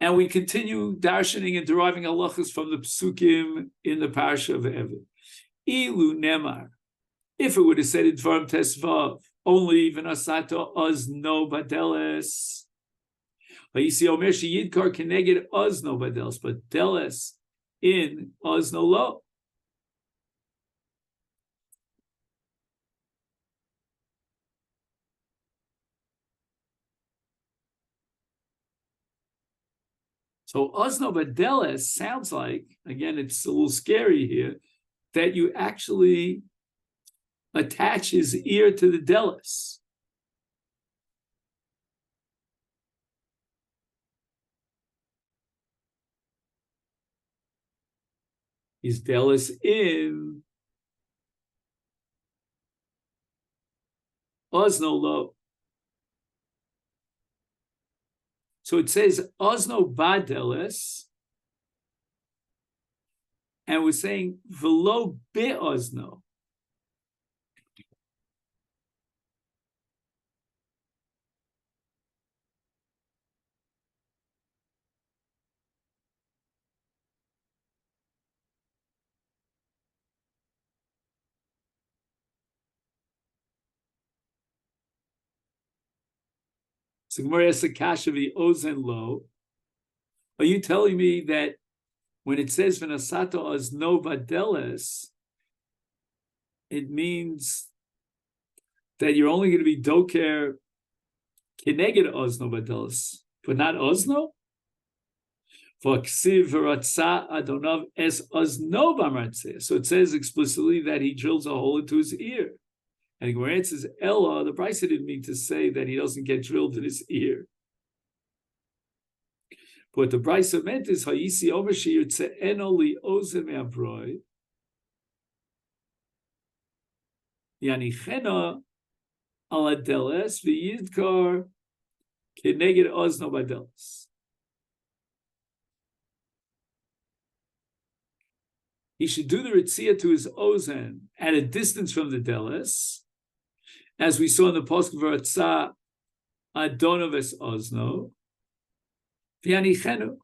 And we continue darshaning and deriving halachas from the psukim in the parasha of Eved. Ilu nemar, if it would have said in Dvarim Tesvav, only v'nasato ozno badeles. Vayisi omer sheyidkar keneged ozno badeles, but deles in ozno lo. So ozno badeles sounds like, again, it's a little scary here, that you actually attach his ear to the delis. His delis in ozno lo. So it says ozno badelis, and we're saying velo be ozno. So Gemara asks the kasha the ozen lo. Are you telling me that when it says v'nasato ozno badeles, it means that you're only going to be doker keneged ozno badeles, but not ozno? For ksiv v'ratza adonav es ozno b'maratzeh. So it says explicitly that he drills a hole into his ear. And where it says Ella, the Brisa didn't mean to say that he doesn't get drilled in his ear. What the Brisa meant is Hayisi Omer Sheyirtze Eno Li Ozen Me'avroi Yanichena Ala Deles V'Yidkar Keneged Ozno Badeles. He should do the Ritzia to his Ozen at a distance from the Deles, as we saw in the Pasuk V'Ratza Adonav es Ozno V'Yanichenu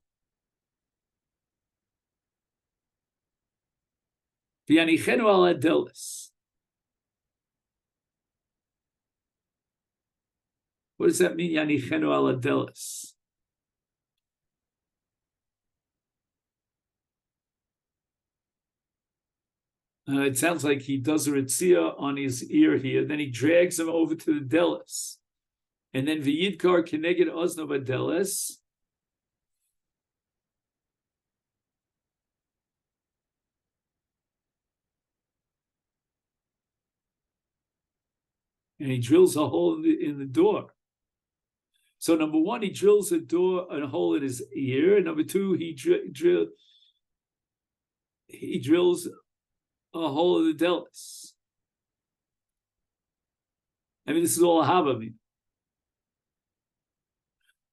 Ala Deles. What does that mean, Yanichenu ala Deles? It sounds like he does a ritzia on his ear here, then he drags him over to the delis. And then v'yidkar keneged ozno badeles. And he drills a hole in the door. So number one, he drills a hole in his ear. And number two, he drills a hole in the delis. I mean, this is all Ahava.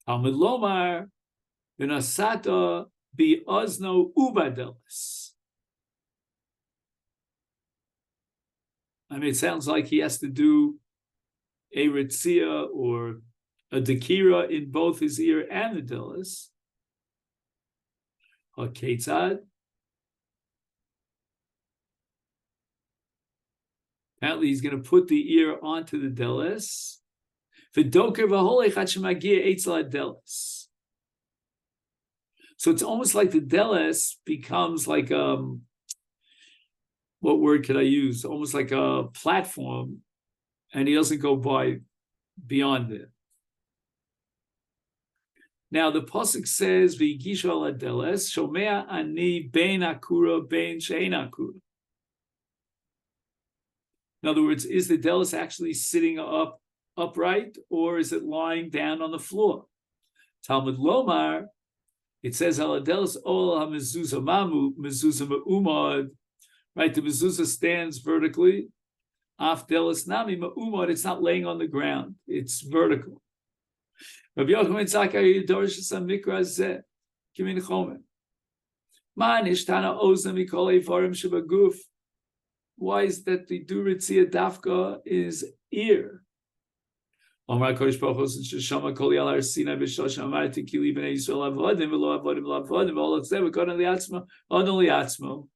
Talmud Lomar v'nasata bi ozno ubadelis. I mean, it sounds like he has to do a ritzia or a dekira in both his ear and the delis. HaKetzad. Apparently, he's going to put the ear onto the delis. So it's almost like the delis becomes like what word could I use? Almost like a platform, and he doesn't go beyond it. Now the pasuk says, "V'yigishu ala deles shomea ani bein akura bein shein akura." In other words, is the delis actually sitting upright, or is it lying down on the floor? Talmud Lomar, it says ala deles ol ha-mezuzah mamu mezuzah me'umad. Right, the mezuzah stands vertically. Af delis nami me'umad. It's not laying on the ground; it's vertical. Rabbi Yochanan Zakkai Yidorish Mikra Zeh Kimin Chomer. Man ishtana ozem mikol eivarim shebaguf. Why is that the do ritzia dafka is ear? Omar Kodesh Baruch Hu Shama Kol Yal Har Sinai B'Shosh Amarti Ki Li B'nei Yisrael Avodim V'Lo Avodim Lo Avodim V'Ol Tzeh V'Kodon Li'atzmo Odon Li'atzmo.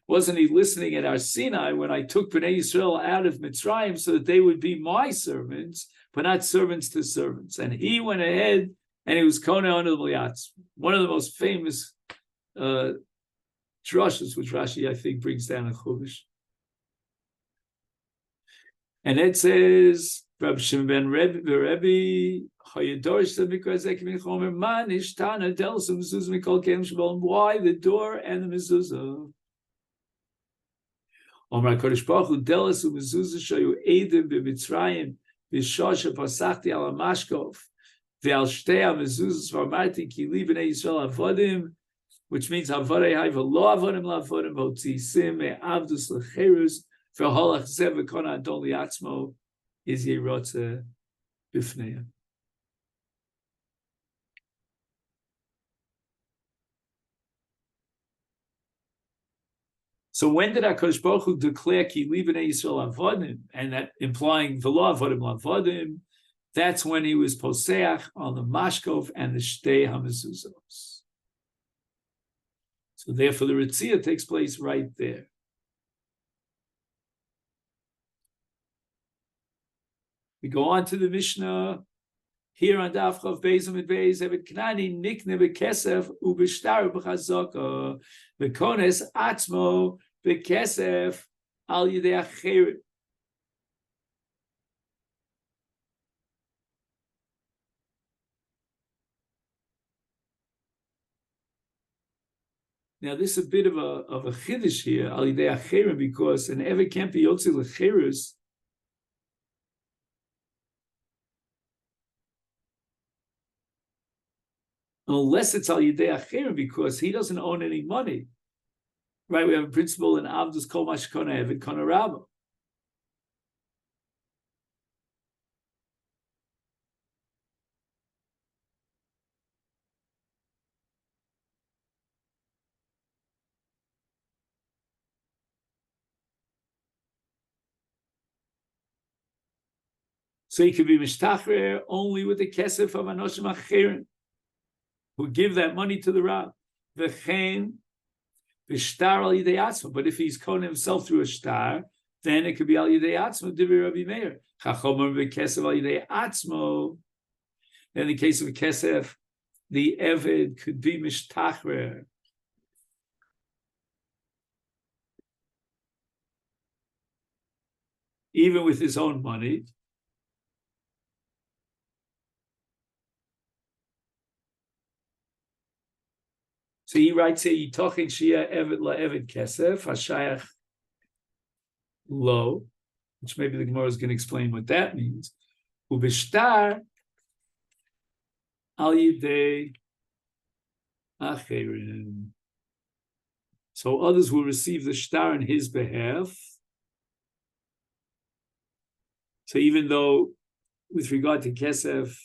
Wasn't he listening at Har Sinai when I took B'nei Yisrael out of Mitzrayim so that they would be my servants, but not servants to servants? And he went ahead and he was Kona Odon Li'atzmo. One of the most famous drushes, which Rashi I think brings down in Chumash. And it says, Rabbi Shimon ben Rebbe, why the door and the mezuzah? Omar Kodesh Baruch Hu delas u'mezuzah shayu edim b'Mitzrayim b'shosha pasachti al mashkov ve'al shtei ha'mezuzahs v'amarti ki li b'nei Yisrael avodim, which means havarei hay v'lo avodim la'avodim v'otzisim me'avdus l'cherus v'holach zev v'kona adon li'atzmo is yerotze b'fneim. So when did HaKadosh Baruch Hu declare ki li b'nei Yisrael avodim, and that implying v'lo avodim la'avodim? That's when he was poseach on the mashkov and the shtei hamezuzos. So therefore, the ritzia takes place right there. We go on to the Mishnah here on Daf Chav Beis Amud Beis. Evet Knani nikne bekesef ubishtar b'chazaka bekones atzmo bekesef al yidei acherim. Now, this is a bit of a chiddush here, al yidei acherim, because an evet can't be yotzi lecherus unless it's al yidei acherim, because he doesn't own any money. Right? We have a principle in Avdus Kol Mashkona Evet Kona Rabba. So he could be mishtachrer only with the kesef of anoshim acherim, who give that money to the Rab. V'chein v'shtar al yidei atzma. But if he's kohen himself through a shtar, then it could be al yidei atzma. Divrei Rabbi Meir. Chachomer v'kesef al yidei atzmo. In the case of a kesef, the eved could be mishtachrer. Even with his own money. So he writes here, Yitochin Shia Evet La Evet Kesef, Hashayach Lo, which maybe the Gemara is going to explain what that means. Ubishtar Al Yidei Acherim. So others will receive the shtar on his behalf. So even though, with regard to Kesef,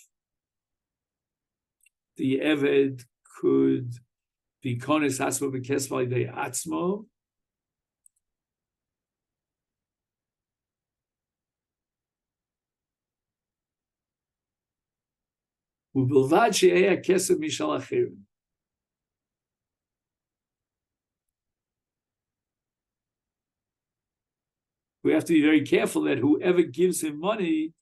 the Eved could be kones hasmo b'kesef al yidei atzmo, u'bilvad she'eh kesef mishal achirim. We have to be very careful that whoever gives him money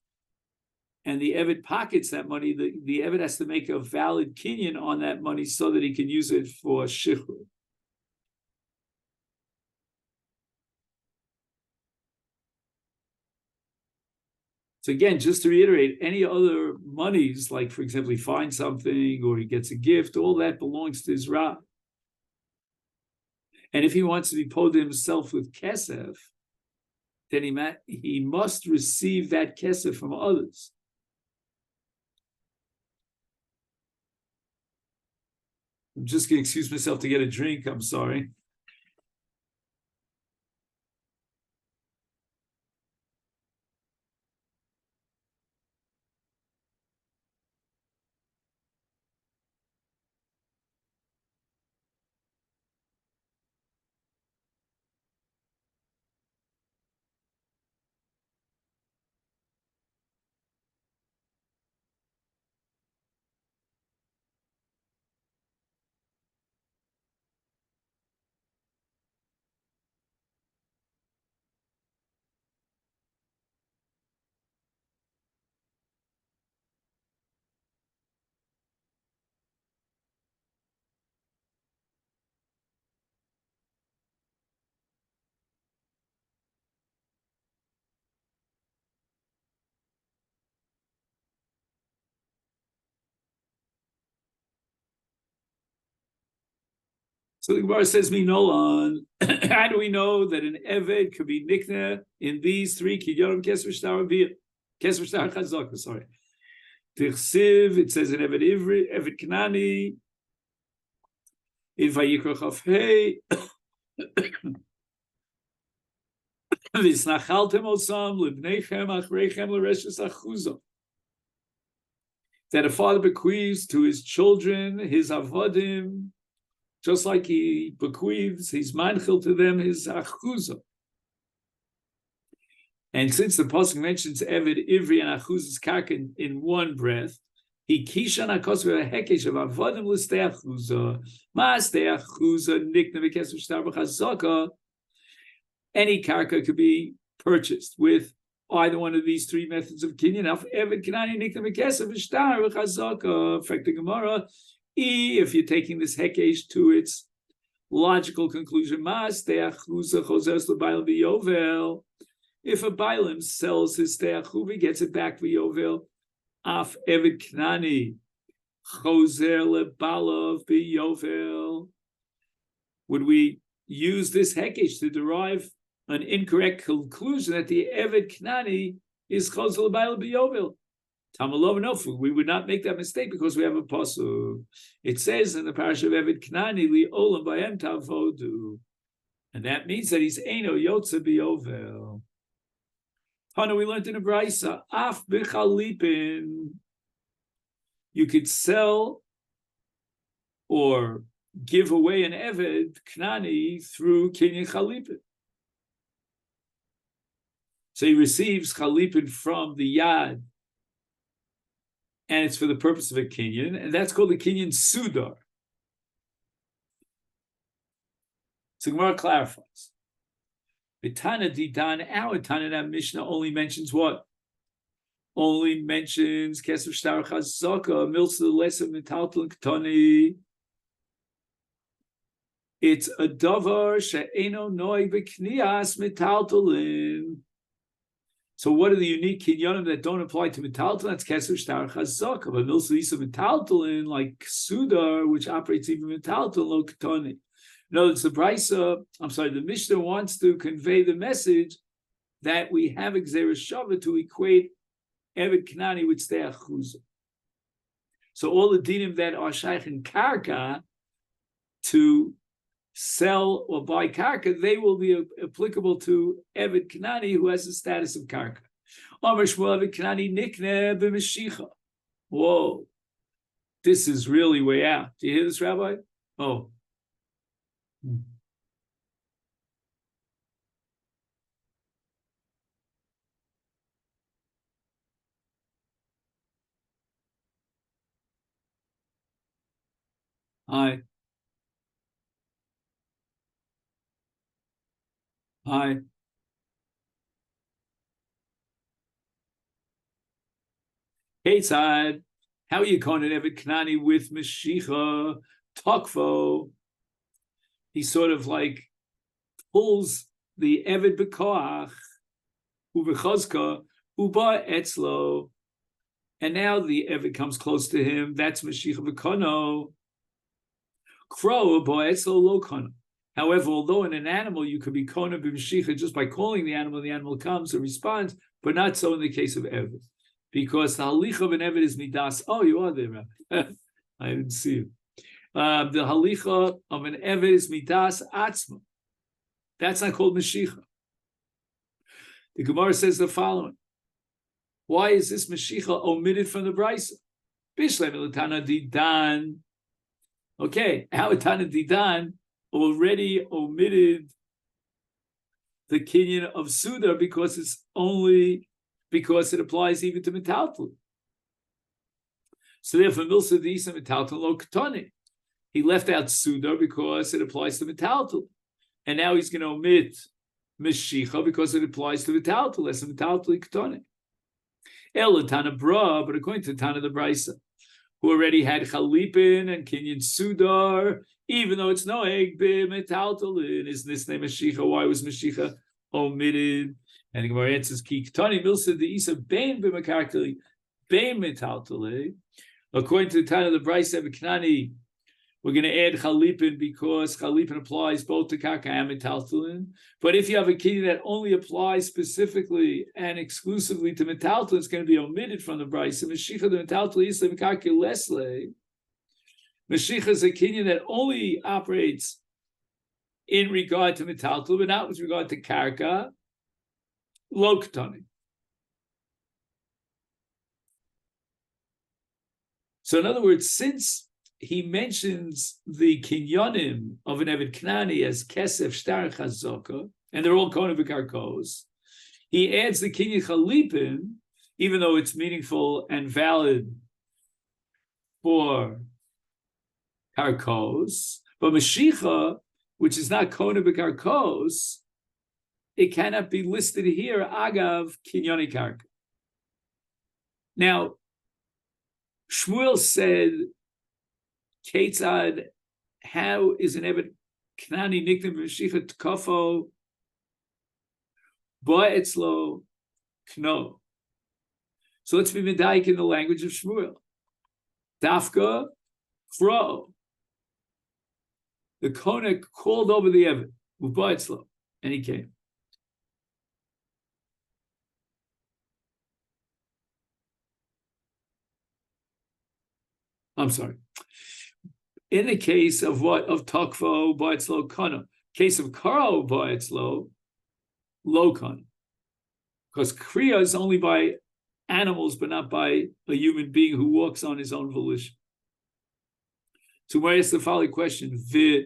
and the Eved pockets that money, the Eved has to make a valid kinyan on that money so that he can use it for shichur. So again, just to reiterate, any other monies, like for example, he finds something or he gets a gift, all that belongs to his Rab. And if he wants to be paid himself with kesef, then he must receive that kesef from others. I'm just going to excuse myself to get a drink. I'm sorry. So the Gemara says, "Minolan." How do we know that an eved could be nikna in these three kinyonim kesef shtar chazaka? Sorry, Tichsiv. It says in Eved Ivri, Eved Knani, in Vayikra Chaf Hey. Visnachaltem osam libneichem achreichem l'reshes achuza. That a father bequeaths to his children his avodim, just like he bequeaths, he's manchil to them his achuza. And since the pasuk mentions Eved Ivri and Achuza's karka in one breath, he kishan akos v'hekesh of avodim l'stei achuza, ma'astei achuza nikna v'kesef shtar b'chazaka. Any karka could be purchased with either one of these three methods of kinyan. Eved Kanani nikna v'kesef shtar b'chazaka. Effect the Gemara. If you're taking this hekesh to its logical conclusion, ma'astei achuza chozers l'bayil b'yovel. If a Bailim sells his te'achuv, he gets it back for Yovel. Af Eved Knani chozer lebalav b'Yovel. Would we use this hekesh to derive an incorrect conclusion that the Eved Knani is chozer lebalav b'Yovel? Tamalov nofu. We would not make that mistake because we have a pasuk. It says in the parasha of Eved Knani li olam b'hem tavodu, and that means that he's eino yotze b'Yovel. Hana, we learned in a brisa, af b'chalipin, you could sell or give away an eved knani through kinyan chalipin. So he receives chalipin from the yad, and it's for the purpose of a kinyan, and that's called the kinyan sudar. So Gemara clarifies. Tana Didan, our Tana Mishnah only mentions what? Only mentions Kesef Shtar Chazaka, Milsa Lesa Metaltal Ktani. It's a davar she'eno noi b'knias metaltalin. So what are the unique kinyonim that don't apply to metaltalin? That's Kesef Shtar Chazaka. But Milsa Lesa Metaltalin, like Sudar, which operates even metaltal lo Ktani. No, it's the brisa. The Mishnah wants to convey the message that we have Gzeira Shava to equate Eved Knani with Stei Achuza. So all the dinim that are shaykh in karka to sell or buy karka, they will be applicable to Eved Knani who has the status of karka. Amar Shmuel Eved Knani nikne b'Mashicha. Whoa, this is really way out. Do you hear this, Rabbi? Oh. Hi. Hey, side. How are you calling it Eved Knani with Mashicha Tokfo? He sort of like pulls the Eved B'koach, Uvechozka, Uba Etzlo, and now the Eved comes close to him. That's Mashiach V'kono. Kro, Uba Etzlo, Lo Kono. However, although in an animal you could be Kono B'Mashiach just by calling the animal comes and responds, but not so in the case of Eved. Because the Halich of an Eved is Midas. Oh, you are there, Rabbi. I didn't see you. The halicha of an eved is midas atzma. That's not called Mashicha. The Gemara says the following. Why is this Mashicha omitted from the brisa? Bishlem l'tana didan. Okay, how Tana didan already omitted the kinyan of Suda because it applies even to metaltal. So therefore, milsa disa metaltal lo ketani. He left out Suda because it applies to metaltal. And now he's going to omit Mashicha because it applies to metaltal. That's a metaltal ketani. El Tana Bra, but according to Tana the Brisa, who already had Chalipin and Kinyan Sudar, even though it's no egg metaltalin, isn't this name Mashicha? Why was Mashicha omitted? And the Gemara answers, Ki Ketani Milsa the Isa Bain b'Makarkali Bain metaltalin. According to Tana the Brisa, Knani We're going to add chalipin because chalipin applies both to karka and metaltalin. But if you have a kinyan that only applies specifically and exclusively to metaltalin, it's going to be omitted from the brayso. Mashicha the metaltalin is the karka lesle. Mashicha is a kinyan that only operates in regard to metaltalin, but not with regard to karka. Lo ketani. So in other words, since he mentions the kinyonim of an Eved Knani as kesef, shtar, chazaka, and they're all kona v'karkos, he adds the kinyan chalipin, even though it's meaningful and valid for karkos, but Mashicha, which is not kona v'karkos, it cannot be listed here agav kinyoni karka. Now, Shmuel said, Ketzad, how is an Eved Knani nicknamed Mashicha Tkofo Ba'etzlo Kno? So let's be medayik in the language of Shmuel. Dafka Kro. The Konek called over the Eved, Ba'etzlo, and he came. I'm sorry. In the case of what of Takvo Ba'etzlo Kana, case of Karo Ba'etzlo Lo Kana, because Kriya is only by animals, but not by a human being who walks on his own volition. So where is the following question? Vi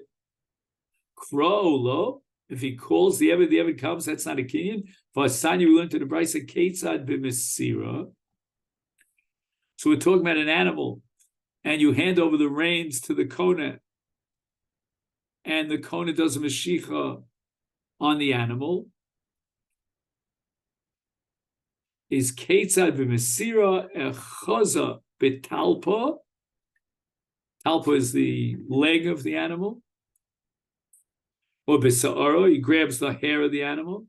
Kro Lo. If he calls the Eved comes. That's not a kinyan. Vasanya, we learned to the brayso Ketzad b'Mesira. So we're talking about an animal. And you hand over the reins to the Kona, and the Kona does a Mashicha on the animal. Is Ketzad b'Mesira echaza b'talpa. Talpa is the leg of the animal. Or b'sa'ara, he grabs the hair of the animal.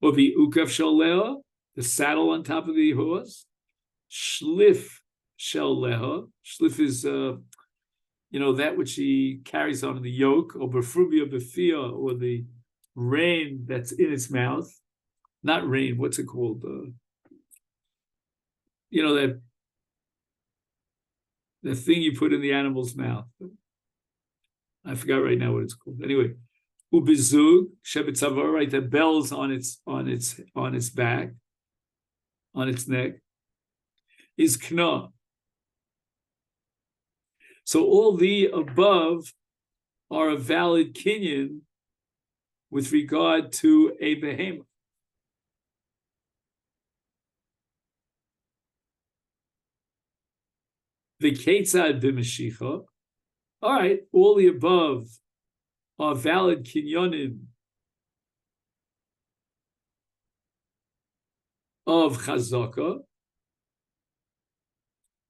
Or b'ukav sholea, the saddle on top of the horse. Shlif shel leha. Shlif is, that which he carries on the yoke, or befrubia befia, or the rein that's in its mouth. Not rein, what's it called? That the thing you put in the animal's mouth. I forgot right now what it's called. Anyway, ubizug shebetzavar, right? The bells on its back, on its neck. Is kna. So all the above are a valid kinyan with regard to a behemoth. The ketzad b'mashicha. All right, all the above are valid kinyonim of chazaka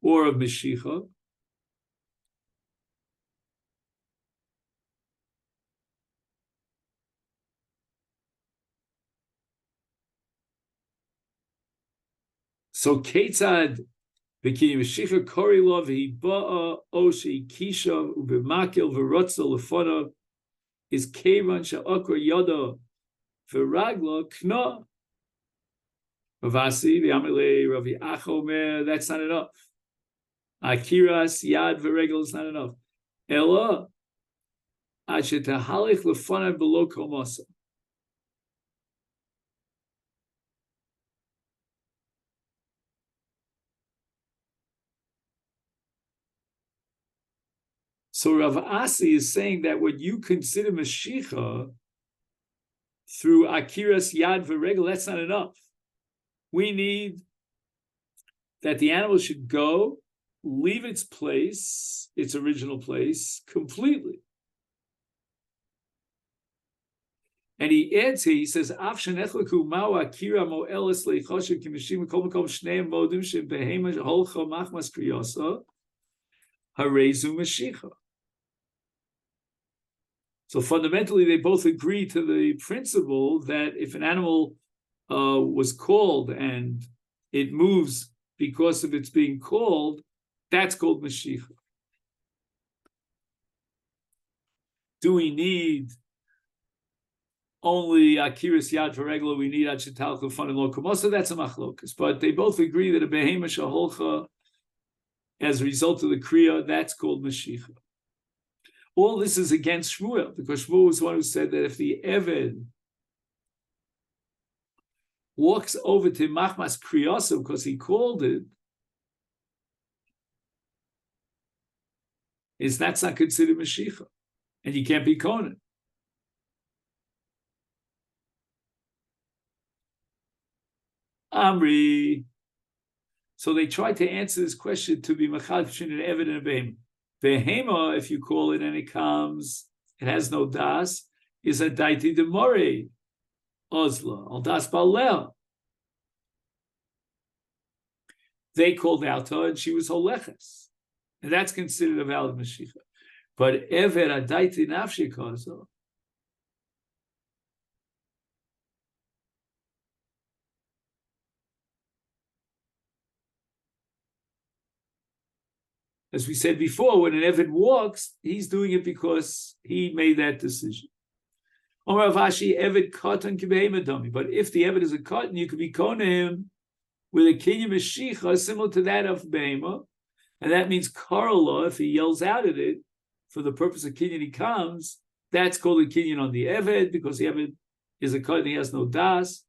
or of Mashicha. So Ketzad b'kinyan Mashicha kori lo v'hiba'a oshi kisha u'b'makel v'rotza l'fona is kevan she'akor yada v'ragla kna. Ravasi v'amalei Ravi Achomer, that's not enough. Akiras yad v'regel is not enough. Ella ashetahalik lefanav below komasa. So Rav Asi is saying that what you consider Mashicha through Akiras Yad V'Regel, that's not enough. We need that the animal should go, leave its place, its original place, completely. And he adds here, he says, Af shenechleku ma'u akira mo'eles leichoshev kimishim kol makom shneim modim shebehema holcha machmas kriyasa harezu Mashicha. So fundamentally, they both agree to the principle that if an animal was called and it moves because of its being called, That's called Mashiach. Do we need only Akiris Yad for regular? We need Achital Chufan and Lo Kumosa. That's a machlokas. But they both agree that a Behema Shaholcha, as a result of the Kriya, that's called Mashiach. All this is against Shmuel, because Shmuel was the one who said that if the Eved walks over to Machmas Kriyasa because he called it, that's not considered Mashiach, and you can't be Kohen. Amri. So they tried to answer this question to be Machal between an Eved and a Behema. Behema, if you call it and it comes, it has no das, is a Daiti de More, Ozla, al das Balel. They called out her and she was Holeches. And that's considered a valid Mashiach. But Eved a Daiti Nafshi Kozo, as we said before, when an Eved walks, he's doing it because he made that decision. Omar Avashi, Eved Katan Kibehema Domi. But if the Eved is a cotton, you could be Konim with a Kinyan Mashiach similar to that of Behema. And that means Karola, if he yells out at it, for the purpose of Kinyan he comes, that's called a Kinyan on the Eved, because the Eved is a cotton, he has no das.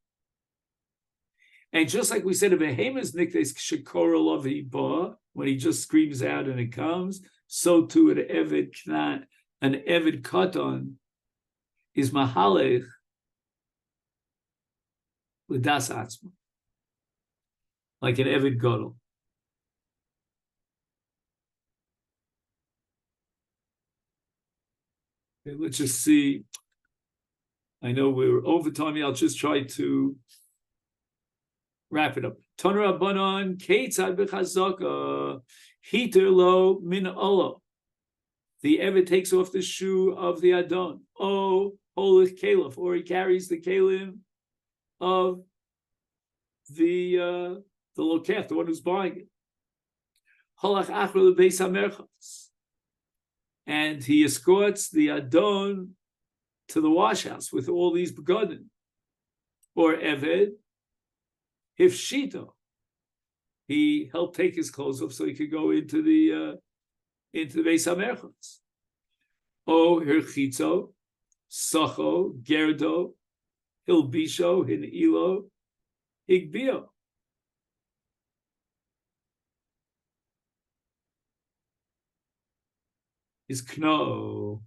And just like we said, a Behema's Nikdes Shekorolov Hiba, when he just screams out and it comes, so too an Eved Knan, an Eved Katan is Mahalech with Das Atzma, like an Eved Gadol. Okay, let's just see. I know we're over time. I'll just try to wrap it up. Toner Rabbanon, Keitzad b'chazaka, Hiter lo min olo. The Eved takes off the shoe of the Adon. O holich kalef, or he carries the kalim of the lokech, the one who's buying it. Holach achra lebeis hamerchas, and he escorts the Adon to the wash house with all these begotten. Or Eved, Hifshito, he helped take his clothes off so he could go into the Beis HaMerchos. O Hirchitzo, Socho, Gerdo, Hilbisho, Hinilo, Higbio. Is Kno.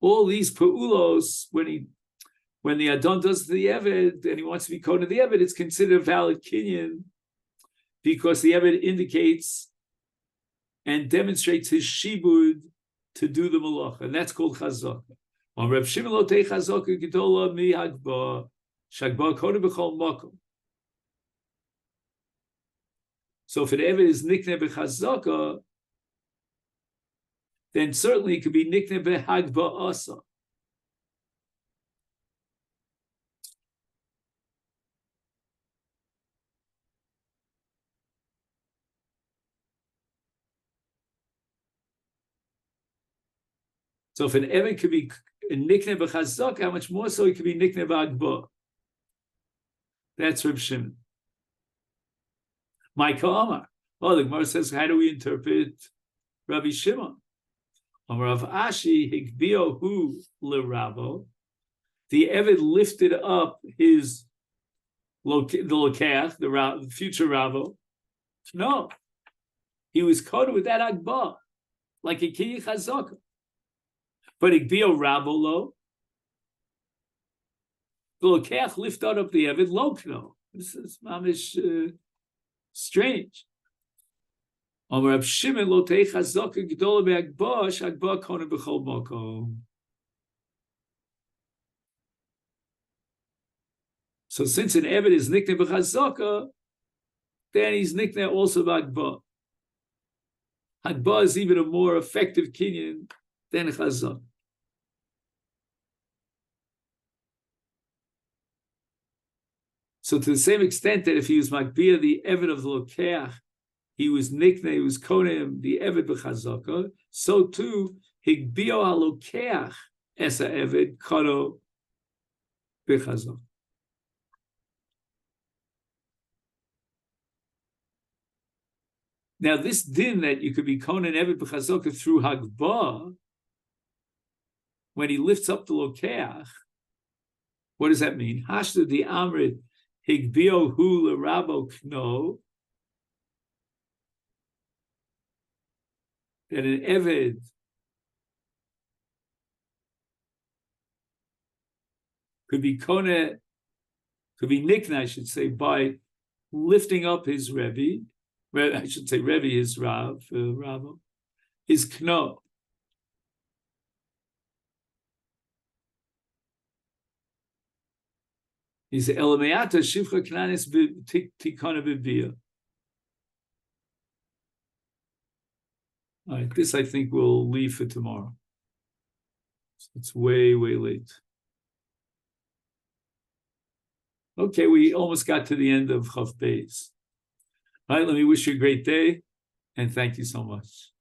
All these Pa'ulos, when the Adon does the Eved and he wants to be Kohen of the Eved, it's considered a valid Kinyan because the Eved indicates and demonstrates his shibud to do the malach, and that's called chazaka. On Reb Shimon lo tei chazaka gedola mi hagba shagba kohen b'chol makom. So if an Eved is nikne b'chazaka, then certainly it could be nikne b'hagba asa. So if an Eved could be nikne b'chazaka, how much more so it could be nikne b'hagba? That's Reb Shimon. Micah Amar. Oh, the Gemara says, how do we interpret Rabbi Shimon? Rav Ashi higbio hu l'ravo. The Eved lifted up his the lokach, the future Ravo. No, he was coated with that agba, like a kinyan chazaka. But higbio Ravo lo. The lokach lifted up the Eved lo kno. This is mamish strange. So since an Eved is nikne b'chazaka, then he's nikne also b'agba. Agba is even a more effective kinyan than chazaka. So to the same extent that if he was makbiyah the Eved of the Lokeach, he was nicknamed, he was konem the Eved b'chazaka, so too, higbio halokeach esa Eved kono b'chazaka. Now, this din that you could be konen Eved b'chazaka through Hagbah, when he lifts up the lokeach, what does that mean? Hashda di amrit higbio hu l'rabo kno, that an Eved could be kone, could be nicknamed, I should say, by lifting up his Rebbe, I should say Rebbe, his Rav, Rabbo, his Kno. He said, Elameata Shivcha Knanis Tikona Bibia. All right, this I think we'll leave for tomorrow. It's way, way late. Okay, we almost got to the end of Chaf Beis. All right, let me wish you a great day, and thank you so much.